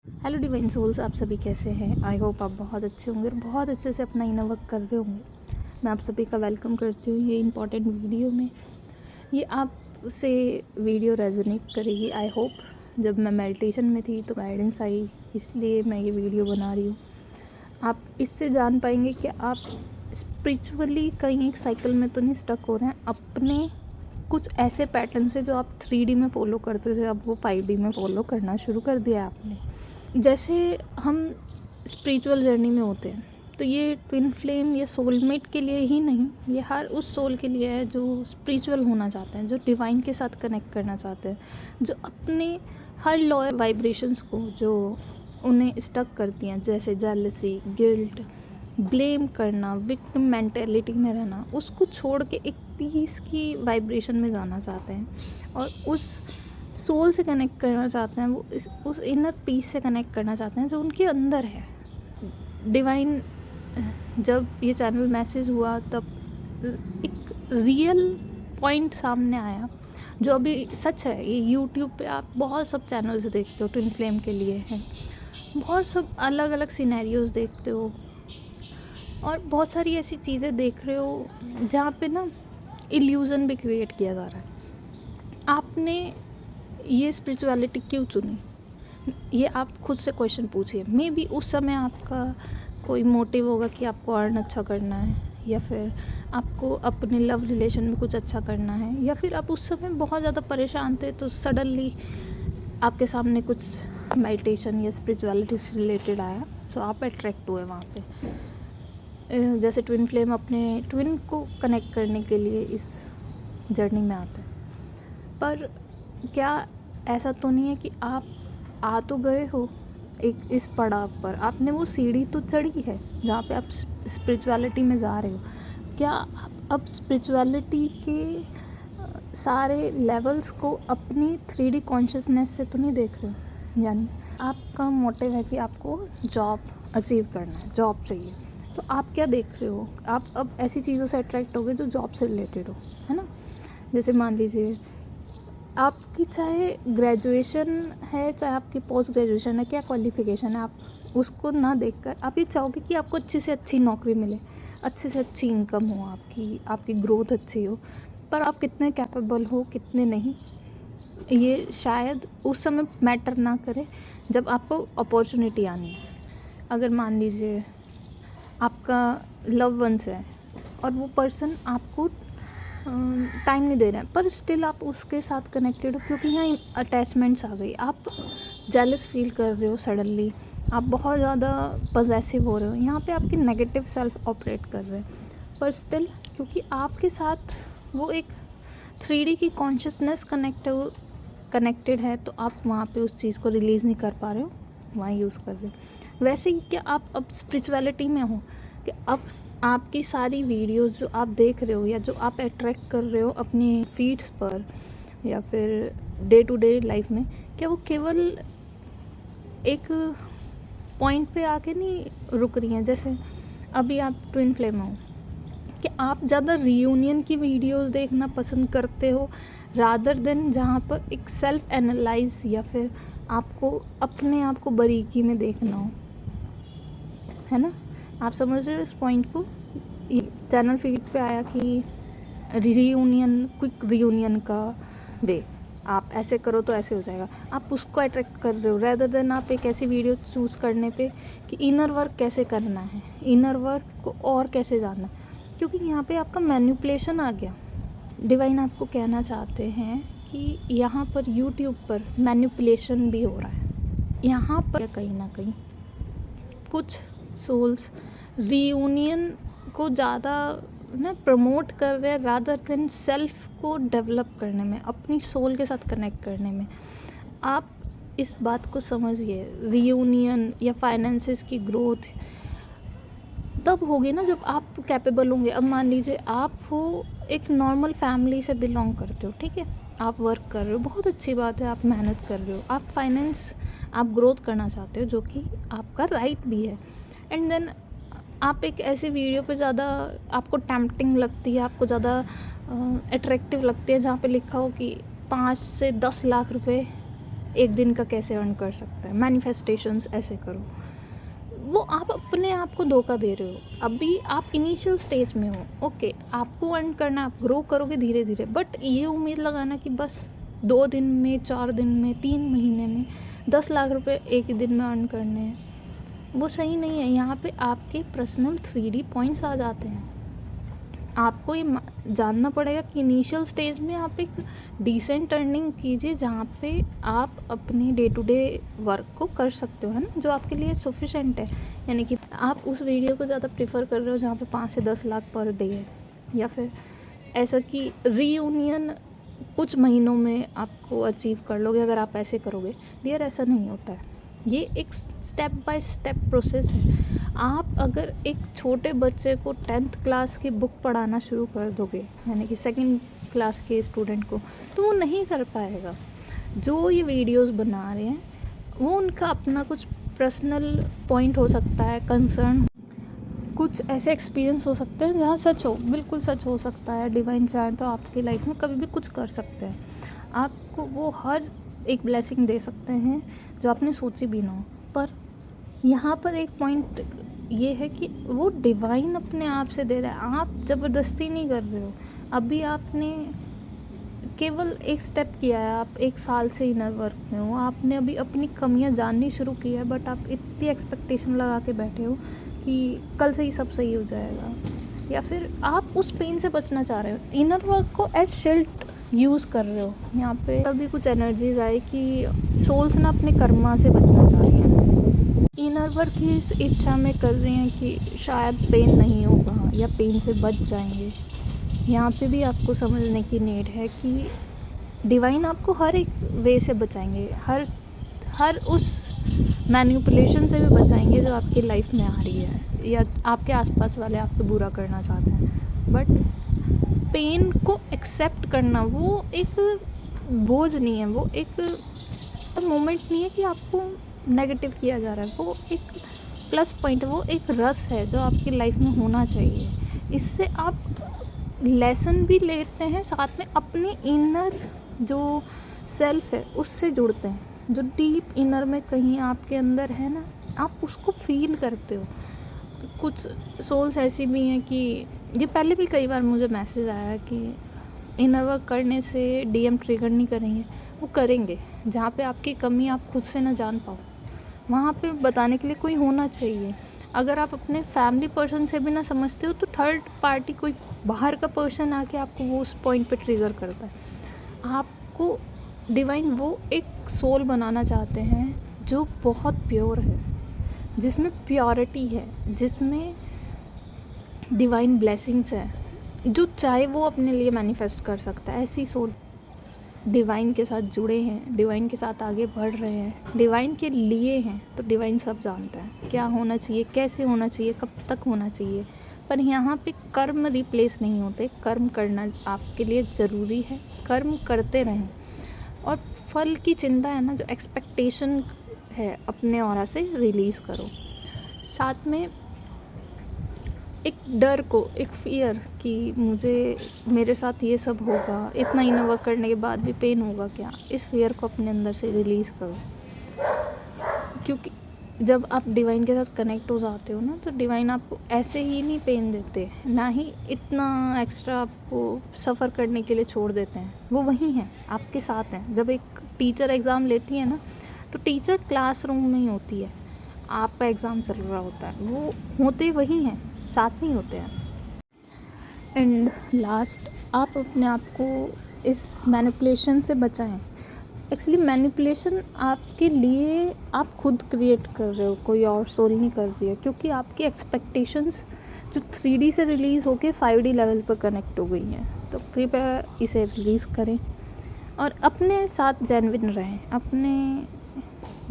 Hello divine souls, आप सभी कैसे हैं? आई होप आप बहुत अच्छे होंगे और बहुत अच्छे से अपना इनर वर्क कर रहे होंगे। मैं आप सभी का वेलकम करती हूँ ये इम्पॉर्टेंट वीडियो में। ये आपसे वीडियो रेजोनेट करेगी आई होप। जब मैं मेडिटेशन में थी तो गाइडेंस आई, इसलिए मैं ये वीडियो बना रही हूँ। आप इससे जान पाएंगे कि आप स्पिरिचुअली कहीं एक साइकिल में तो नहीं स्टक हो रहे हैं। अपने कुछ ऐसे पैटर्न से जो आप 3D में फॉलो करते थे, अब वो 5D में फॉलो करना शुरू कर दिया आपने। जैसे हम स्पिरिचुअल जर्नी में होते हैं तो ये ट्विन फ्लेम ये सोलमेट के लिए ही नहीं, ये हर उस सोल के लिए है जो स्पिरिचुअल होना चाहते हैं, जो डिवाइन के साथ कनेक्ट करना चाहते हैं, जो अपने हर लोअर वाइब्रेशंस को जो उन्हें स्टक करती हैं, जैसे जेलसी, गिल्ट, ब्लेम करना, विक्टिम मेंटेलिटी में रहना, उसको छोड़ के एक पीस की वाइब्रेशन में जाना चाहते हैं और उस सोल से कनेक्ट करना चाहते हैं। वो उस इनर पीस से कनेक्ट करना चाहते हैं जो उनके अंदर है। डिवाइन, जब ये चैनल मैसेज हुआ तब एक रियल पॉइंट सामने आया जो अभी सच है। ये यूट्यूब पे आप बहुत सब चैनल्स देखते हो ट्विन फ्लेम के लिए हैं, बहुत सब अलग अलग सिनेरियोज देखते हो और बहुत सारी ऐसी चीज़ें देख रहे हो जहाँ पे ना इल्यूज़न भी क्रिएट किया जा रहा है। आपने ये स्पिरिचुअलिटी क्यों चुनी? ये आप खुद से क्वेश्चन पूछिए। मे बी उस समय आपका कोई मोटिव होगा कि आपको अर्न अच्छा करना है, या फिर आपको अपने लव रिलेशन में कुछ अच्छा करना है, या फिर आप उस समय बहुत ज़्यादा परेशान थे तो सडनली आपके सामने कुछ मेडिटेशन या स्पिरिचुअलिटी से रिलेटेड आया, सो आप अट्रैक्ट हुए वहाँ पे। जैसे ट्विन फ्लेम अपने ट्विन को कनेक्ट करने के लिए इस जर्नी में आते हैं, पर क्या ऐसा तो नहीं है कि आप आ तो गए हो एक इस पड़ाव पर, आपने वो सीढ़ी तो चढ़ी है जहाँ पे आप स्पिरिचुअलिटी में जा रहे हो। क्या आप अब स्पिरिचुअलिटी के सारे लेवल्स को अपनी 3D कॉन्शियसनेस से तो नहीं देख रहे हो? यानी आपका मोटिव है कि आपको जॉब अचीव करना है, जॉब चाहिए, तो आप क्या देख रहे हो? आप अब ऐसी चीज़ों से अट्रैक्ट हो गए जो जॉब से रिलेटेड हो, है ना। जैसे मान लीजिए आपकी चाहे ग्रेजुएशन है, चाहे आपकी पोस्ट ग्रेजुएशन है, क्या क्वालिफ़िकेशन है, आप उसको ना देखकर आप ये चाहोगे कि आपको अच्छी से अच्छी नौकरी मिले, अच्छे से अच्छी इनकम हो, आपकी ग्रोथ अच्छी हो, पर आप कितने कैपेबल हो, कितने नहीं, ये शायद उस समय मैटर ना करे जब आपको अपॉर्चुनिटी आनी है। अगर मान लीजिए आपका लव वंस है और वो पर्सन आपको टाइम नहीं दे रहे हैं, पर स्टिल आप उसके साथ कनेक्टेड हो क्योंकि यहाँ अटैचमेंट्स आ गई, आप जेलस फील कर रहे हो, सडनली आप बहुत ज़्यादा पॉजेसिव हो रहे हो, यहाँ पे आपकी नेगेटिव सेल्फ ऑपरेट कर रहे हैं, पर स्टिल क्योंकि आपके साथ वो एक 3D की कॉन्शियसनेस कनेक्टेड है, तो आप वहाँ पे उस चीज़ को रिलीज़ नहीं कर पा रहे हो, वहाँ यूज़ कर रहे हो। वैसे ही क्या आप अब स्पिरिचुअलिटी में हो कि अब आपकी सारी वीडियोस जो आप देख रहे हो या जो आप अट्रैक्ट कर रहे हो अपनी फीड्स पर या फिर डे टू डे लाइफ में, क्या वो केवल एक पॉइंट पे आके नहीं रुक रही हैं? जैसे अभी आप ट्विन फ्लेम हो कि आप ज़्यादा रीयूनियन की वीडियोस देखना पसंद करते हो रादर देन जहाँ पर एक सेल्फ एनालाइज या फिर आपको अपने आप को बारीकी में देखना हो, है ना। आप समझ रहे हो इस पॉइंट को? चैनल फीड पे आया कि रीयूनियन, क्विक रीयूनियन का वे, आप ऐसे करो तो ऐसे हो जाएगा, आप उसको अट्रैक्ट कर रहे हो रेदर देन आप एक ऐसी वीडियो चूज़ करने पे कि इनर वर्क कैसे करना है, इनर वर्क को और कैसे जानना है, क्योंकि यहाँ पे आपका मैनिपुलेशन आ गया। डिवाइन आपको कहना चाहते हैं कि यहाँ पर यूट्यूब पर मैनिपुलेशन भी हो रहा है। यहाँ पर कहीं ना कहीं कुछ सोल्स रीयूनियन को ज़्यादा ना प्रमोट कर रहे हैं रादर देन सेल्फ को डेवलप करने में, अपनी सोल के साथ कनेक्ट करने में। आप इस बात को समझिए, रीयूनियन या फाइनेंसेस की ग्रोथ तब होगी ना जब आप कैपेबल होंगे। अब मान लीजिए आप हो एक नॉर्मल फैमिली से बिलोंग करते हो, ठीक है, आप वर्क कर रहे हो, बहुत अच्छी बात है, आप मेहनत कर रहे हो, आप फाइनेंस, आप ग्रोथ करना चाहते हो जो कि आपका राइट भी है। एंड देन आप एक ऐसी वीडियो पे ज़्यादा आपको टेम्पटिंग लगती है, आपको ज़्यादा अट्रैक्टिव लगती है जहाँ पे लिखा हो कि 5 से 10 लाख रुपए एक दिन का कैसे अर्न कर सकता है, मैनिफेस्टेशंस ऐसे करो। वो आप अपने आप को धोखा दे रहे हो। अभी आप इनिशियल स्टेज में हो, ओके, आपको अर्न करना, आप ग्रो करोगे धीरे धीरे, बट ये उम्मीद लगाना कि बस 2 दिन में, 4 दिन में, 3 महीने में 10 लाख रुपए एक ही दिन में अर्न करने हैं, वो सही नहीं है। यहाँ पे आपके पर्सनल 3D पॉइंट्स आ जाते हैं। आपको ये जानना पड़ेगा कि इनिशियल स्टेज में आप एक डिसेंट अर्निंग कीजिए, जहाँ पे आप अपने डे टू डे वर्क को कर सकते हो, है ना, जो आपके लिए सफिशेंट है। यानी कि आप उस वीडियो को ज़्यादा प्रेफर कर रहे हो जहाँ पे 5 से 10 लाख पर डे है, या फिर ऐसा कि रीयूनियन कुछ महीनों में आपको अचीव कर लोगे अगर आप ऐसे करोगे। डियर, ऐसा नहीं होता है। ये एक स्टेप बाय स्टेप प्रोसेस है। आप अगर एक छोटे बच्चे को 10th क्लास की बुक पढ़ाना शुरू कर दोगे, यानी कि 2nd क्लास के स्टूडेंट को, तो वो नहीं कर पाएगा। जो ये वीडियोस बना रहे हैं वो उनका अपना कुछ पर्सनल पॉइंट हो सकता है, कंसर्न, कुछ ऐसे एक्सपीरियंस हो सकते हैं जहाँ सच हो, बिल्कुल सच हो सकता है। डिवाइन चाहे तो आपकी लाइफ में कभी भी कुछ कर सकते हैं। आपको वो हर एक ब्लेसिंग दे सकते हैं जो आपने सोची भी ना हो। पर यहाँ पर एक पॉइंट ये है कि वो डिवाइन अपने आप से दे रहा है, आप ज़बरदस्ती नहीं कर रहे हो। अभी आपने केवल एक स्टेप किया है, आप 1 साल से इनर वर्क में हो, आपने अभी अपनी कमियां जाननी शुरू की है, बट आप इतनी एक्सपेक्टेशन लगा के बैठे हो कि कल से ही सब सही हो जाएगा, या फिर आप उस पेन से बचना चाह रहे हो, इनर वर्क को एज शील्ड यूज़ कर रहे हो। यहाँ पे तभी कुछ एनर्जीज आए कि सोल्स ना अपने कर्मा से बचना चाह रही हैं, इनर वर्क ही इस इच्छा में कर रही हैं कि शायद पेन नहीं होगा या पेन से बच जाएंगे। यहाँ पे भी आपको समझने की नीड है कि डिवाइन आपको हर एक वे से बचाएंगे, हर उस मैनिपुलेशन से भी बचाएंगे जो आपकी लाइफ में आ रही है या आपके आसपास वाले आपको बुरा करना चाहते हैं। बट पेन को एक्सेप्ट करना वो एक बोझ नहीं है, वो एक मोमेंट नहीं है कि आपको नेगेटिव किया जा रहा है, वो एक प्लस पॉइंट है, वो एक रस है जो आपकी लाइफ में होना चाहिए। इससे आप लेसन भी लेते हैं, साथ में अपने इनर जो सेल्फ है उससे जुड़ते हैं, जो डीप इनर में कहीं आपके अंदर है ना, आप उसको फील करते हो। कुछ सोल्स ऐसी भी हैं कि ये पहले भी कई बार मुझे मैसेज आया कि इनर वर्क करने से डीएम ट्रिगर नहीं करेंगे, वो करेंगे। जहाँ पे आपकी कमी आप खुद से ना जान पाओ, वहाँ पे बताने के लिए कोई होना चाहिए। अगर आप अपने फैमिली पर्सन से भी ना समझते हो तो थर्ड पार्टी कोई बाहर का पर्सन आके आपको वो उस पॉइंट पे ट्रिगर करता है। आपको डिवाइन वो एक सोल बनाना चाहते हैं जो बहुत प्योर है, जिसमें प्योरिटी है, जिसमें डिवाइन ब्लेसिंग्स है, जो चाहे वो अपने लिए मैनिफेस्ट कर सकता है। ऐसी सोल डिवाइन के साथ जुड़े हैं, डिवाइन के साथ आगे बढ़ रहे हैं, डिवाइन के लिए हैं, तो डिवाइन सब जानता है क्या होना चाहिए, कैसे होना चाहिए, कब तक होना चाहिए। पर यहाँ पे कर्म रिप्लेस नहीं होते, कर्म करना आपके लिए ज़रूरी है, कर्म करते रहें। और फल की चिंता है ना, जो एक्सपेक्टेशन है, अपने ऑरा से रिलीज़ करो। साथ में एक डर को, एक फियर कि मेरे साथ ये सब होगा, इतना इनर वर्क करने के बाद भी पेन होगा क्या, इस फियर को अपने अंदर से रिलीज़ करो। क्योंकि जब आप डिवाइन के साथ कनेक्ट हो जाते हो ना, तो डिवाइन आपको ऐसे ही नहीं पेन देते, ना ही इतना एक्स्ट्रा आपको सफ़र करने के लिए छोड़ देते हैं। वो वहीं हैं, आपके साथ हैं। जब एक टीचर एग्ज़ाम लेती है ना, तो टीचर क्लासरूम में ही होती है, आपका एग्ज़ाम चल रहा होता है, वो होते वही हैं, साथ में ही होते हैं। एंड लास्ट, आप अपने आप को इस मैनिपुलेशन से बचाएं। एक्चुअली मैनिपुलेशन आपके लिए आप खुद क्रिएट कर रहे हो, कोई और सोल नहीं कर रही है, क्योंकि आपकी एक्सपेक्टेशंस जो 3D से रिलीज़ होके 5D लेवल पर कनेक्ट हो गई हैं। तो कृपया इसे रिलीज़ करें और अपने साथ जेन्युइन रहें, अपने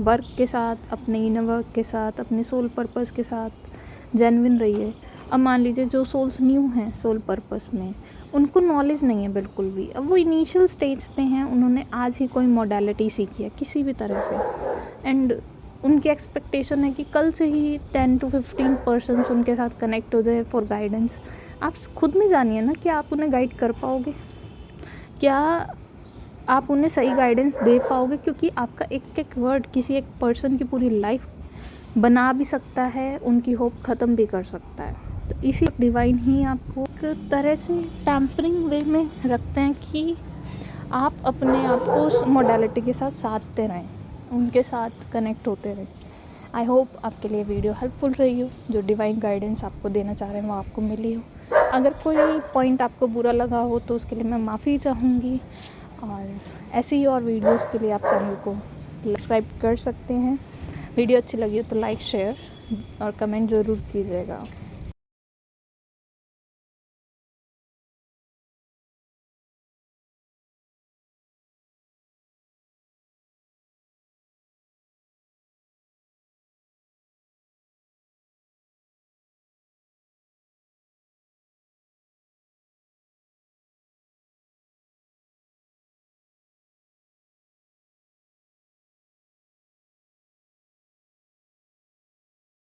वर्क के साथ, अपने इनर वर्क के साथ, अपने सोल पर्पस के साथ जेन्युइन रहिए। अब मान लीजिए जो सोल्स न्यू हैं सोल पर्पस में, उनको नॉलेज नहीं है बिल्कुल भी, अब वो इनिशियल स्टेज पे हैं, उन्होंने आज ही कोई मॉडलिटी सीखी है किसी भी तरह से, एंड उनकी एक्सपेक्टेशन है कि कल से ही 10 to 15 पर्सन्स उनके साथ कनेक्ट हो जाए फॉर गाइडेंस। आप खुद में जानिए ना कि आप उन्हें गाइड कर पाओगे क्या। आप उन्हें सही गाइडेंस दे पाओगे, क्योंकि आपका एक एक वर्ड किसी एक पर्सन की पूरी लाइफ बना भी सकता है, उनकी होप ख़त्म भी कर सकता है। तो इसी डिवाइन ही आपको एक तरह से टैम्परिंग वे में रखते हैं कि आप अपने आप को उस मोडालिटी के साथ साधते रहें, उनके साथ कनेक्ट होते रहें। आई होप आपके लिए वीडियो हेल्पफुल रही हो, जो डिवाइन गाइडेंस आपको देना चाह रहे हैं वो आपको मिली हो। अगर कोई पॉइंट आपको बुरा लगा हो तो उसके लिए मैं माफ़ी चाहूँगी, और ऐसी ही और वीडियोस के लिए आप चैनल को सब्सक्राइब कर सकते हैं। वीडियो अच्छी लगी हो तो लाइक, शेयर और कमेंट ज़रूर कीजिएगा।